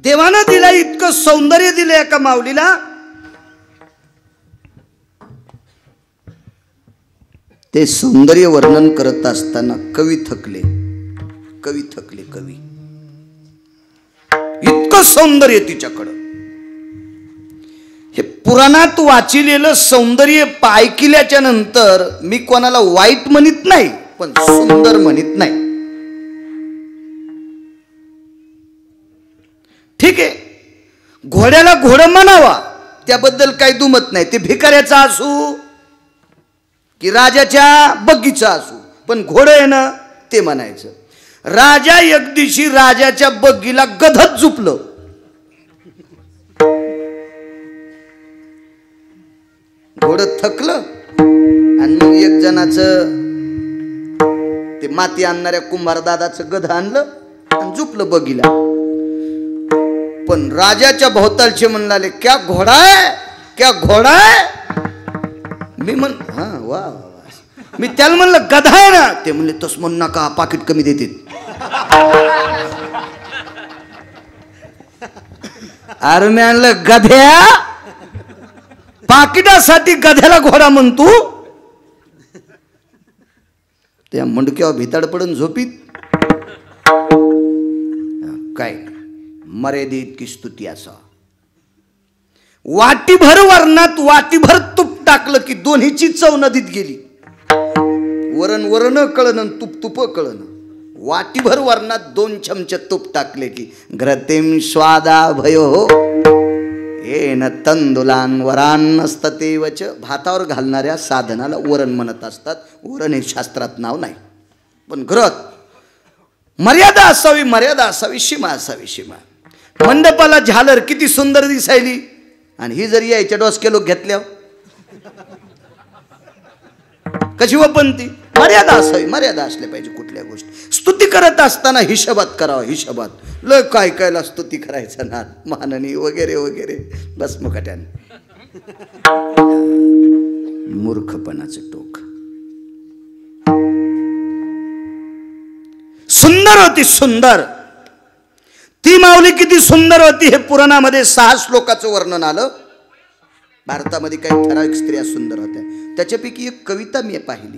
देवानं दिला इतकं सौंदर्य दिलं एका माऊलीला, ते सौंदर्य वर्णन करत असताना कवी थकले. कवी इतकं सौंदर्य तिच्याकडं. हे पुराणात वाचिलेलं सौंदर्य ऐकल्याच्या नंतर मी कोणाला वाईट म्हणत नाही, पण सुंदर म्हणत नाही. ठीक आहे, घोड्याला घोडं म्हणावा त्याबद्दल काही दुमत नाही. ते भिकाऱ्याचा असू की राजाच्या बग्गीचं असू, पण घोडं आहे ना ते म्हणायचं. राजा एक दिवशी राजाच्या बग्गीला गधत झुपलं. घोडं थकलं आणि मग एक जणाचं ते माती आणणाऱ्या कुंभार दादाचं गध आणलं आणि झुपलं बगीला. पण राजाच्या भोवतालचे म्हणाले, क्या घोडा है, क्या घोडा है. मी म्हण हा वा वा, मी त्याला म्हणलं गधा आहे ना. ते म्हणले तस म्हणू नका, पाकिट कमी देते. अरे मी आणलं गध्या, पाकिटासाठी गध्याला घोडा म्हणतो. त्या मुंडक्यावर भिताड पडून झोपीत काय मर्यादे इतकी स्तुती असा. वाटीभर वरणात वाटीभर तूप टाकलं की दोन्हीची चव नदीत गेली. वरण वरण कळण, तूप तुप कळण. वाटीभर वरणात 2 चमचे तूप टाकले की घृतिम स्वादा भयो येन तंदुलान वरान्नस्ततेवच. भातावर घालणाऱ्या साधनाला वरण म्हणत असतात. वरण हे शास्त्रात नाव नाही, पण घरात मर्यादा असावी, मर्यादा असावी, सीमा असावी, सीमा. मंडपाला झालर किती सुंदर दिसायली आणि ही जरी यायच्या डोसके लोक घेतल्या कशी वपंती. मर्यादा असावी, मर्यादा असल्या पाहिजे कुठल्या गोष्टी. स्तुती करत असताना हिशोबात करावं, हिशोबात. लय काय कायला स्तुती करायचं ना, माननी वगैरे वगैरे, बस मुकाट्याने. मूर्खपणाचं टोक. सुंदर होती, सुंदर. ती माऊली किती सुंदर होती हे पुराणामध्ये 6 श्लोकाचं वर्णन आलं. भारतामध्ये काही ठराविक स्त्रिया सुंदर होत्या. त्याच्यापैकी एक कविता मी पाहिली.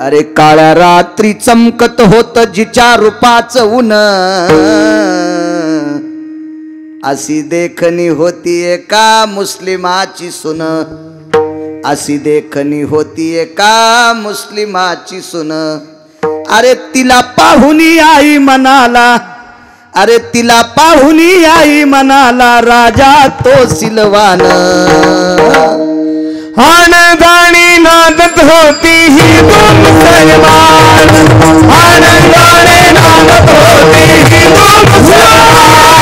अरे काळ्या रात्री चमकत होत जिच्या रूपाचं ऊन, अशी देखणी होती एका मुस्लिमाची सुन. अशी देखणी होती एका मुस्लिमाची सुन. अरे तिला पाहुनी आई म्हणाला, अरे तिला पाहुनी आई म्हणाला राजा तो सिलवान. आनंदाने नांदत होती हिंदू मुसलमान. आनंदाने नांदत होती हिंदू मुसलमान.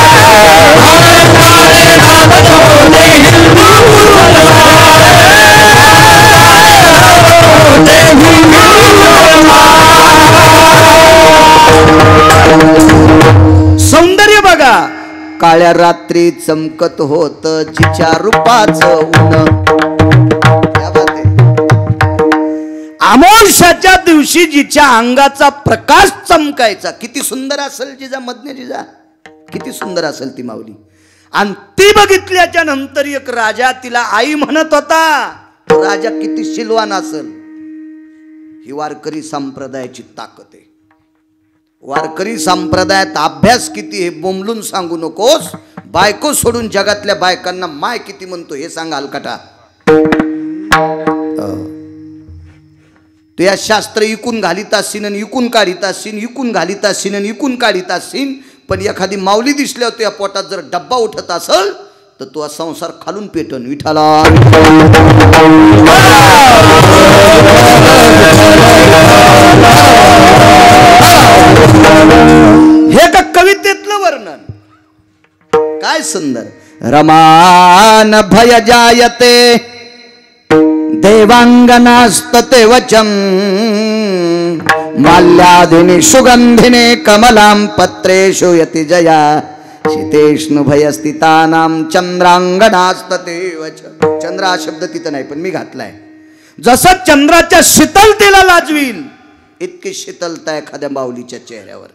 आनंदाने नांदत होती हिंदू मुसलमान. सौंदर्य बघा. काळ्या रात्री चमकत होत जिच्या रूपाचं ऊन. अमावस्याच्या दिवशी जिच्या अंगाचा प्रकाश चमकायचा. किती सुंदर असेल जिजा, मधने जिजा, किती सुंदर असेल ती माऊली. आणि ती बघितल्याच्या नंतर एक राजा तिला आई म्हणत होता. तो राजा किती शिलवान असेल. ही वारकरी संप्रदायाची ताकद आहे. वारकरी संप्रदायात अभ्यास किती हे बोंबलून सांगू नकोस. बायको सोडून जगातल्या बायकांना माय किती म्हणतो हे सांग हलकटा. तू या शास्त्र इकून घालीत असशील आणि इकून काढीत असशील, इकून घालीत असशील आणि इकून काढीत असशील. पण एखादी माऊली दिसल्यावर तुझ्या पोटात जर डब्बा उठत असेल तर तू संसार खालून पेटन. विठाला हे का कवितेतलं वर्णन. काय सुंदर. रमान भय जायते देवांगनास्तते वचम. माल्यादिनी सुगंधिने कमलां पत्रेषु यति जया. शीतेष्णु भयस्थितानां चंद्रांगनास्तते वचम. चंद्र हा शब्द तिथं नाही पण मी घातलाय. जसं चंद्राच्या शीतलतेला लाजवील इतकी शीतलता एखाद्या माऊलीच्या चेहऱ्यावर.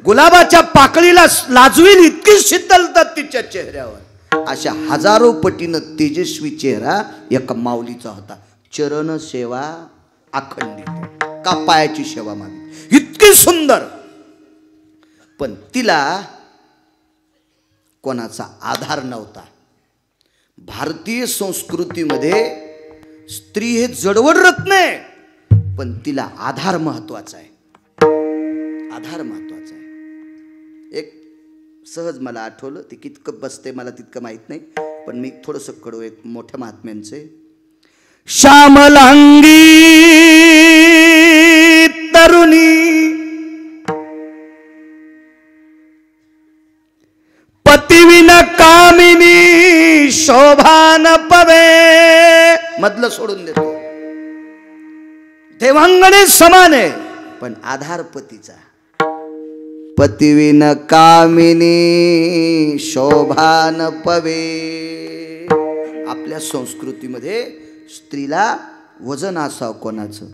गुलाबाच्या पाकळीला लाजवील इतकी शीतलता तिच्या चेहऱ्यावर. अशा हजारो पटीनं तेजस्वी चेहरा एका माऊलीचा होता. चरण सेवा अखंडित, का पायाची सेवा मागली, इतकी सुंदर. पण तिला कोणाचा आधार नव्हता. भारतीय संस्कृतीमध्ये स्त्री हे जडवड रत्न आहे, पण तिला आधार महत्वाचा आहे. आधार महत्वाचा आहे. एक सहज मला आठवलं, ते कितकं बसते मला तितकं माहित नाही, पण मी थोडंसं कडू एक मोठ्या महात्म्यांचे. श्यामलांगी तरुणी पतिविन कामिनी शोभान पवे. मधलं सोडून देतो. देवांगणे समान आहे, पण आधार पतीचा. पतिविन कामिनी शोभान पवे. आपल्या संस्कृतीमध्ये स्त्रीला वजन असावं कोणाचं.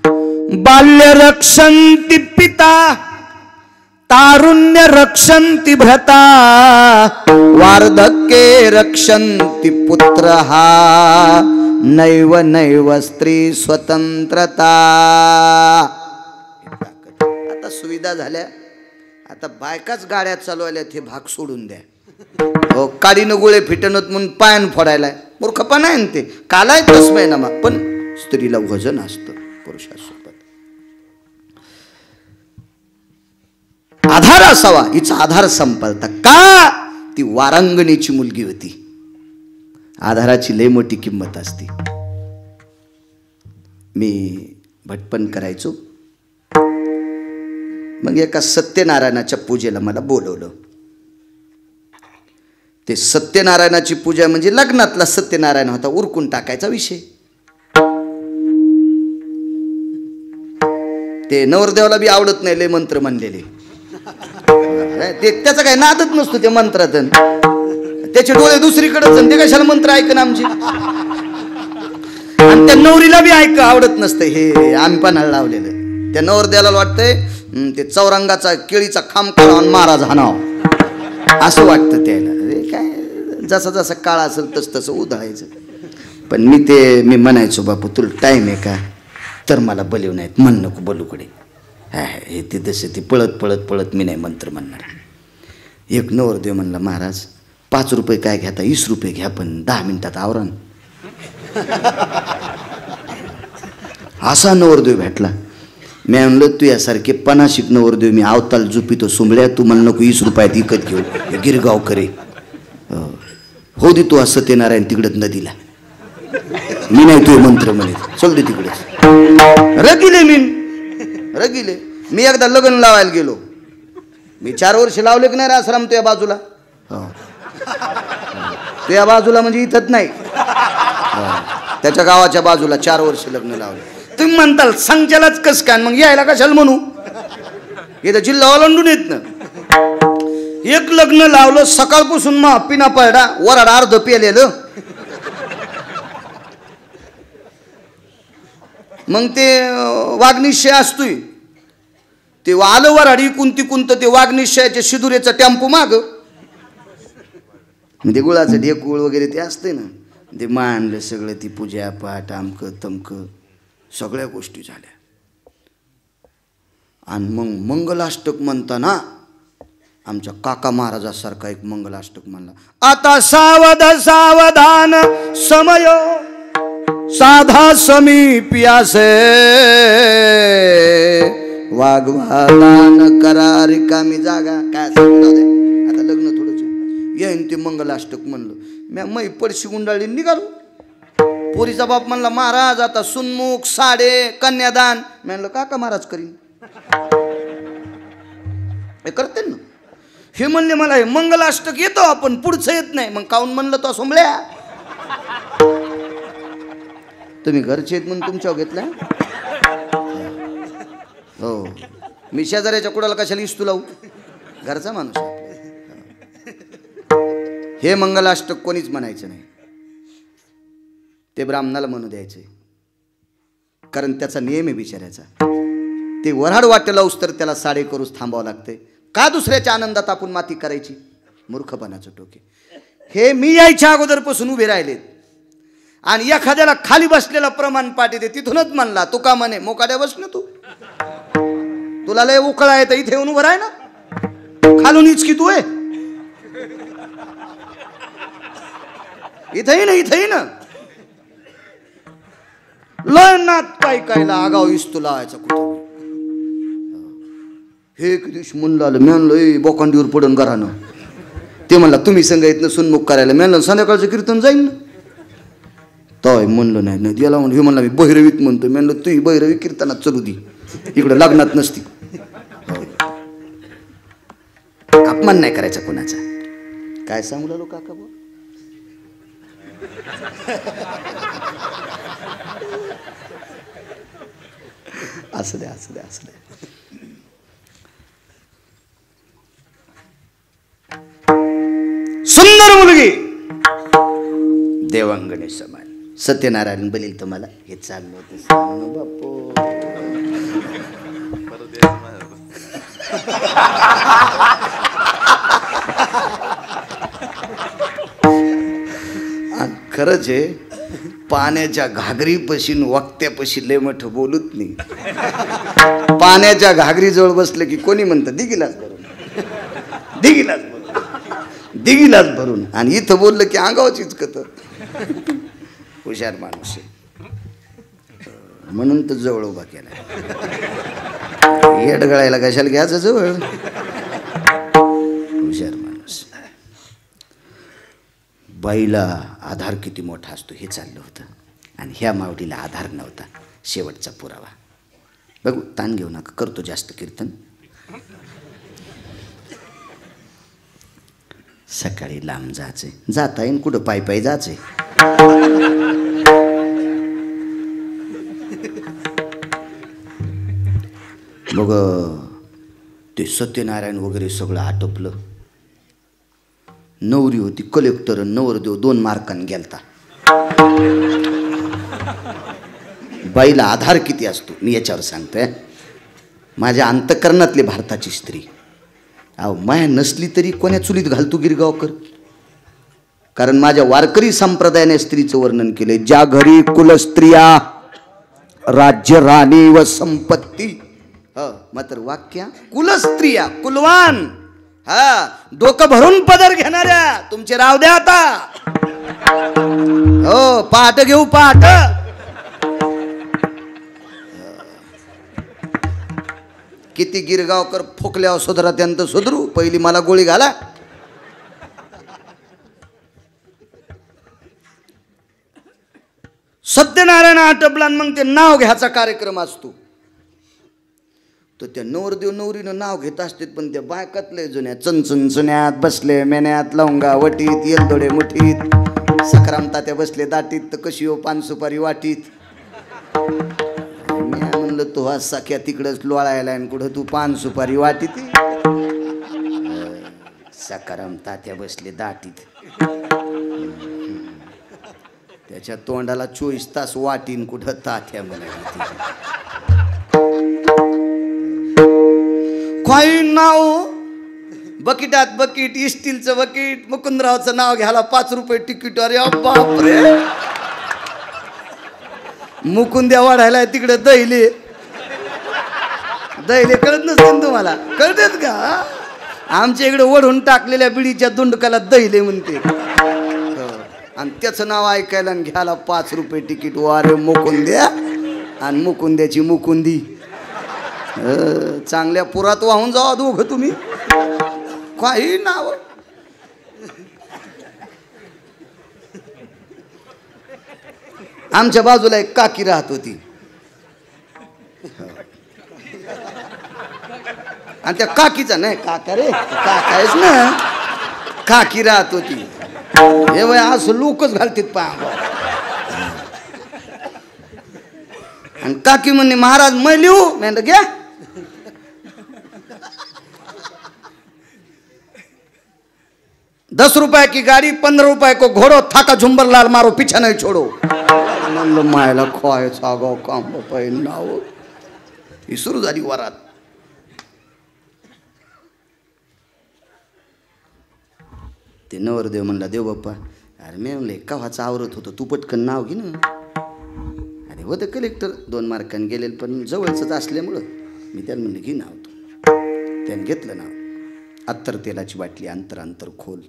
बाल्य रक्षन्ति पिता तारुण्य रक्षन्ति भ्रता वार्धक्ये रक्षन्ति पुत्रः नैव नैव स्त्री स्वतंत्रता. आता सुविधा झाल्या, आता बायकाच गाड्या चालवायल्यात, हे भाग सोडून द्या. हो, काडीनं गोळे फिटणत म्हणून पायान फोडायलाय, मूर्खपणा आहे ते. कालाय तस्मै नमा. पण स्त्रीला वजन असतं पुरुषासोबत. आधार असावा. हिचा आधार संपलता का? ती वारांगणीची मुलगी होती. आधाराची लय मोठी किंमत असते. मी भटपण करायचो. मग एका सत्यनारायणाच्या पूजेला मला बोलवलं. ते सत्यनारायणाची पूजा म्हणजे लग्नातला सत्यनारायण होता, उरकून टाकायचा विषय. ते नवरदेवाला बी आवडत नाही लय मंत्र म्हणलेले. ते त्याचा काही नादच नसतो त्या मंत्रात. त्याचे डोळे दुसरीकडेच, ते कशाला मंत्र ऐकन आमची. आणि त्या नवरीला बी आवडत नसतं हे आम्ही पणाला लावलेलं. त्या नवरदेवाला वाटतंय ते चौरंगाचा केळीचा खांब काढून महाराज हाणाव असं वाटतं त्याला. अरे काय, जसा जसा काळ असेल तस तसं उधळायचं. पण मी म्हणायचो, बापू तुला टाईम आहे का? तर मला बलिव नाहीत, म्हण नको बलूकडे. हे ते तसे ते पळत पळत पळत मी नाही मंत्र म्हणणार. एक नवरदेव म्हणला, महाराज 5 रुपये काय घ्याता, 20 रुपये घ्या, पण 10 मिनिटात आवरण. असा नवरदेव भेटला. मी म्हणलं, तू यासारखे 50 नवरदेव मी आवताल झुपितो सुंबळ्या, तू म्हणलं नको 20 रुपयात विकत घेऊ, गिरगाव करे. हो दे तू असं ते नारायण तिकडच नदीला, मी नाही तू मंत्र म्हणे, चल दे तिकडेच. रगिले मी एकदा लग्न लावायला गेलो. मी 4 वर्ष लावले की नाही आश्रम तुझ्या बाजूला. तुझ्या बाजूला म्हणजे इथंच नाही, त्याच्या गावाच्या बाजूला 4 वर्ष लग्न लावले. तुम्ही म्हणताल सांगच्यालाच कस काय, मग यायला कशाला म्हणू, इथं जिल्हा ओलांडून येत ना. एक लग्न लावलं, सकाळपासून मग पिना पडा वराड अर्ध पेलेलं. मग ते वाघनिश्चय असतोय, ते आलं वराडी कुंती कुंत ते वाघनिश्चयाच्या शिदुरेचा टेम्पो माग, ते गुळाचं ढेकूळ वगैरे ते असते ना, ते मांडलं सगळं. ती पूजा पाठ आमक तमक सगळ्या गोष्टी झाल्या. आणि मग मंगलाष्टक म्हणताना आमच्या काका महाराजासारखा एक मंगलाष्टक म्हणला. आता सावध सावधान समय साधा समीप्यासे वाघवादान करा रिकामी जागा. काय आता लग्न थोडंच येईन ते मंगलाष्टक म्हणलं. मी पडशी गुंडाळी निघालो. पोरीचा बाप म्हणला, महाराज आता सुन्मुख साडे कन्यादान. मी म्हणलं काका महाराज करीन, हे करते ना. हे म्हणले मला हे मंगलाष्टक येतो आपण, पुढचं येत नाही. मग काऊन म्हणलं तो सोंबळ्या, तुम्ही घरचे आहेत म्हणून तुमच्यावर घेतल्या. हो, मी शेजाऱ्याच्या कुडाला कशाला इस्तू लावू, घरचा माणूस. हे मंगलाष्टक कोणीच म्हणायचं नाही, ते ब्राह्मणाला म्हणू द्यायचे, कारण त्याचा नियम आहे बिचाऱ्याचा. ते वऱ्हाड वाटेला उस्तर त्याला साडे करूच थांबावं लागते. का दुसऱ्याच्या आनंदात आपण माती करायची? मूर्खपणाचं टोके. हे मी यायच्या अगोदरपासून उभे राहिलेत आणि एखाद्याला खाली बसलेला प्रमाण पाठी दे तिथूनच म्हणला तू का म्हणे मोकाड्या बस ना तू, तुला लय उकळा आहे तर इथे येऊन उभं राह ना, खालून इचकी तू आहे इथेही ना इथेही ना लय नात काय कायला आगाव इस्तू लावायचा कुठं. हे एक दिवशी म्हणलं आलं मी आणलं बोकांडीवर पडून घरानं. ते म्हणला तुम्ही संघ येत ना सुनमुख करायला. मी म्हणलं संध्याकाळचं कीर्तन जाईन ना. तय म्हणलं नाही नाही याला म्हणलं. हे म्हणला मी बहिरवीत म्हणतो. मी म्हणलं तू बहिरवी कीर्तनात चलू दे, इकडे लग्नात नसती. अपमान नाही करायचा कोणाचा. काय सांगू लागलो काका भाऊ? असं द्या असं द्या असं द्या. सुंदर मुलगी देवांगणे समान. सत्यनारायण बलील तुम्हाला हे चाललं होतं बापू. खरंच आहे पाण्याच्या घागरी पशीन वक्त्यापशी लय मोठं बोलूच नाही. पाण्याच्या घागरी जवळ बसलं की कोणी म्हणतं दिगिलाच भरून, दिगिलाच भरून, दिगिलाच भरून. आणि इथं बोललं की अंगावचीच कत. हुशार माणूस म्हणून तर जवळ उभा केला. येड गळायला कशाला घ्यायचं जवळ. हुशार माणूस. बाईला आधार किती मोठा असतो हे चाललं होतं आणि ह्या मावडीला आधार नव्हता. शेवटचा पुरावा. बघू ताण घेऊ नका, करतो जास्त कीर्तन. सकाळी लांब जायचंय, जाता येईन कुठं पायी पायी जायचंय. मग ते सत्यनारायण वगैरे सगळं आटोपलं. नवरी होती कलेक्टर, नवरदेव 2 मार्कांनी गेलता. बाईला आधार किती असतो मी याच्यावर सांगतोय. माझ्या अंतकरणातली भारताची स्त्री. अहो माया नसली तरी कोण्या चुलीत घालतो गिरगावकर. कारण माझ्या वारकरी संप्रदायाने स्त्रीचं वर्णन केलंय. ज्या घरी कुलस्त्रिया राज्य राणी व संपत्ती. मात्र वाक्य कुलस्त्रिया कुलवान. हा डोकं भरून पदर घेणाऱ्या तुमचे राव द्या आता. हो पाठ घेऊ पाठ. किती गिरगावकर फोकल्यावर सुधरा त्यांत सुधरू. पहिली मला गोळी घाला. सत्यनारायण आटपला मग ते नाव घ्यायचा कार्यक्रम असतो. तर त्या नवरदेव नवरीनं नाव घेत असतात पण त्या बायकातले जुन्या चणचणचण्यात बसले मेन्यात लवंगा वटीत येलदोडे मुठीत. सखाराम तात्या बसले दाटीत तर कशी हो पान सुपारी वाटीत. मी म्हणलं तो हा सख्या तिकडंच लोळायला आणि कुठं तू पान सुपारी वाटीत. सखाराम तात्या बसले दाटीत. त्याच्या तोंडाला 24 तास वाटीन कुठं तात्या म्हणाली. काही नाव बकिटात बकीट स्टीलचं बकीट. मुकुंदरावचं नाव घ्यायला 5 रुपये तिकीट. अरे बापरे. मुकुंद्या वाढायला तिकडे दैले. दैले कळत नसतील तुम्हाला, कळतात का? आमच्या इकडे ओढून टाकलेल्या बिडीच्या दुंडकाला दैले म्हणते. आणि त्याचं नाव ऐकायला आणि घ्यायला 5 रुपये तिकीट. वारे मुकुंद्या आणि मुकुंद्याची मुकुंदी. चांगल्या पुरात वाहून जावा दोघं तुम्ही. काही नाव. आमच्या बाजूला एक काकी राहत होती आणि त्या काकीचा नाही काका रे काकायच ना काकी राहत होती. हे वय असं लोकच घालतात पाय. आणि काकी म्हणणे महाराज मैं लिहू. मैं घ्या. ₹10 की गाड़ी 15 रुपए को घोड़ो थाका झुंबर लाल मारो पीछा नहीं छोड़ो. मायला खोयचा गाव काम नाव ही सुरू झाली वरात. ते नवरदेव म्हणला देव बाप्पा. अरे मी म्हणले कव्हाचं आवरत होतं, तू पटकन नाव घे ना. अरे होतं कलेक्टर 2 मार्कांनी गेलेलं, पण जवळचंच असल्यामुळं मी त्याला म्हणलं घे नाव. तू त्याने घेतलं नाव. अत्तर तेलाची बाटली अंतर अंतर खोल.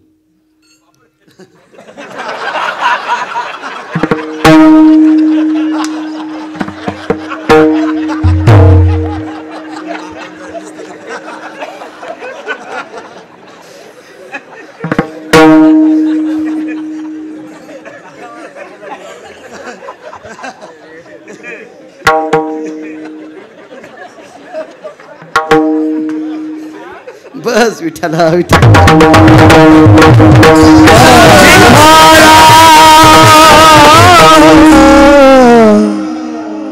बस विठ्ठला विठ्ठला.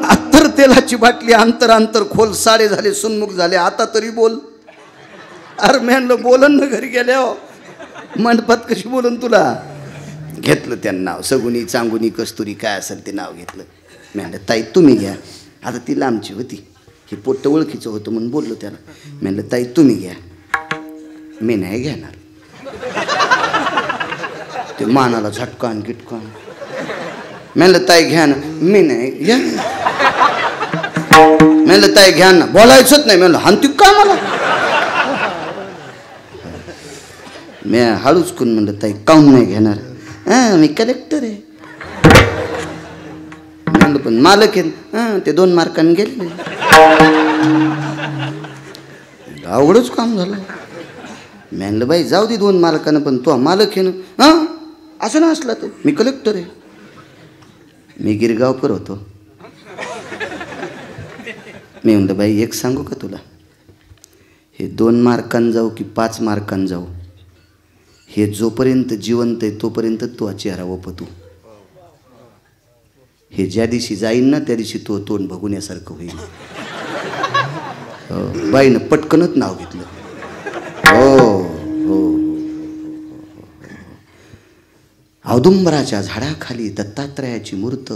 अत्तर तेलाची बाटली अंतर अंतर खोल. 7:30 झाले, सुनमुख झाले. आता तरी बोल. अरे म्हणलं बोलन ना घरी गेल्यावर, मंडपात कशी बोलन तुला. घेतलं त्यांना नाव. सगुनी चांगुनी कस्तुरी काय असेल ते नाव घेतलं. म्हणलं ताई तुम्ही घ्या. आता ती लांबची होती, हे पोट्ट ओळखीचं होतं म्हणून बोललो त्याला. म्हणलं ताई तुम्ही घ्या. मी नाही घेणार. ते मानाला झटकान गिटकान. म्हणलं ताई घ्या ना. मी नाही घ्या. म्हणलं ताई घ्या ना. बोलायचंच नाही. म्हणलं हान तू का मला. मी हळूच करून म्हणलं ताई काऊन नाही घेणार. हां मी कलेक्टर आहे. म्हणलं पण मालक आहे. हां ते 2 मार्कांनी गेले. अवघडच काम झालं. म्हणलं बाई जाऊ दे 2 मार्कानं, पण तो मालक आहे ना. हां असं ना असला तर मी कलेक्टर आहे. मी गिरगावकर होतो. मी म्हणलं बाई एक सांगू का तुला, हे 2 मार्कांनी जाऊ की 5 मार्कांनी जाऊ, हे जोपर्यंत जिवंत आहे तोपर्यंत तो चेहरा वपतू. हे ज्या दिवशी जाईन ना त्या दिवशी तो तोंड बघण्यासारखं होईल. बाईनं पटकनच नाव घेतलं. हो हो. औदुंबराच्या झाडाखाली दत्तात्रयाची मूर्त.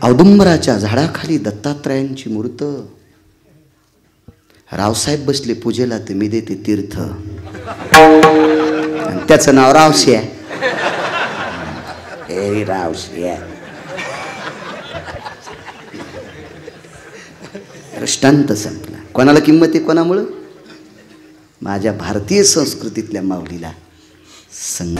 औदुंबराच्या झाडाखाली दत्तात्रयांची मूर्त. रावसाहेब बसले पूजेला तर मी देते तीर्थ. आणि त्याचं नाव रावश्या. हे रावश्या. दृष्टांत संपला. कोणाला किंमत आहे कोणामुळं. माझ्या भारतीय संस्कृतीतल्या माऊलीला संग.